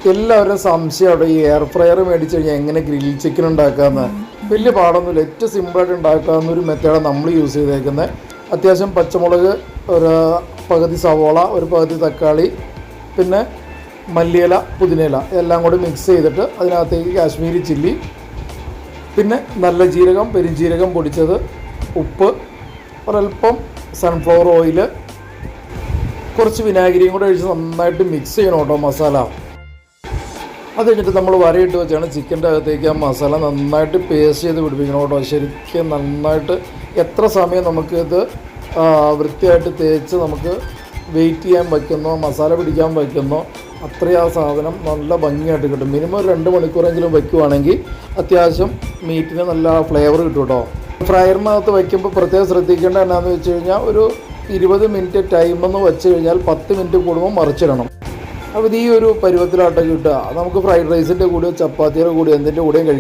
എല്ലാവരും സംശയമാണ് ഈ എയർ ഫ്രയർ മേടിച്ച് കഴിഞ്ഞാൽ എങ്ങനെ ഗ്രിൽ ചിക്കൻ ഉണ്ടാക്കാമെന്ന്. വലിയ പാടൊന്നുമില്ല, ഏറ്റവും സിമ്പിളായിട്ട് ഉണ്ടാക്കാവുന്ന ഒരു മെത്തേഡാണ് നമ്മൾ യൂസ് ചെയ്തേക്കുന്നത്. അത്യാവശ്യം പച്ചമുളക്, ഒരു പകുതി സവോള, ഒരു പകുതി തക്കാളി, പിന്നെ മല്ലിയില, പുതിനയില എല്ലാം കൂടി മിക്സ് ചെയ്തിട്ട് അതിനകത്തേക്ക് കാശ്മീരി ചില്ലി, പിന്നെ നല്ല ജീരകം, പെരുംജീരകം പൊടിച്ചത്, ഉപ്പ്, ഒരൽപ്പം സൺഫ്ലവർ ഓയിൽ, കുറച്ച് വിനാഗിരിയും കൂടെ ഒഴിച്ച് നന്നായിട്ട് മിക്സ് ചെയ്യണം കേട്ടോ മസാല. അത് കഴിഞ്ഞിട്ട് നമ്മൾ വരയിട്ട് വെച്ചാണ് ചിക്കൻ്റെ അകത്തേക്ക് ആ മസാല നന്നായിട്ട് പേസ്റ്റ് ചെയ്ത് പിടിപ്പിക്കണം കേട്ടോ. ശരിക്കും നന്നായിട്ട് എത്ര സമയം നമുക്കിത് വൃത്തിയായിട്ട് തേച്ച് നമുക്ക് വെയിറ്റ് ചെയ്യാൻ വയ്ക്കുന്നോ, മസാല പിടിക്കാൻ വയ്ക്കുന്നോ, അത്രയും ആ സാധനം നല്ല ഭംഗിയായിട്ട് കിട്ടും. മിനിമം 2 മണിക്കൂറെങ്കിലും വയ്ക്കുവാണെങ്കിൽ അത്യാവശ്യം മീറ്റിന് നല്ല ഫ്ലേവർ കിട്ടും കേട്ടോ. ഫ്രയറിനകത്ത് വയ്ക്കുമ്പോൾ പ്രത്യേകം ശ്രദ്ധിക്കേണ്ട എന്നാന്ന് വെച്ച് കഴിഞ്ഞാൽ ഒരു 20 മിനിറ്റ് ടൈമെന്ന് വെച്ച് കഴിഞ്ഞാൽ 10 മിനിറ്റ് കൂടുമ്പോൾ മറിച്ചിടണം. അപ്പോൾ ഈ ഒരു പരുവത്തിലാട്ടം കിട്ടുക നമുക്ക് ഫ്രൈഡ് റൈസിൻ്റെ കൂടെയോ ചപ്പാത്തിയുടെ കൂടെയോ എന്തിൻ്റെ കൂടെയും കഴിക്കാം.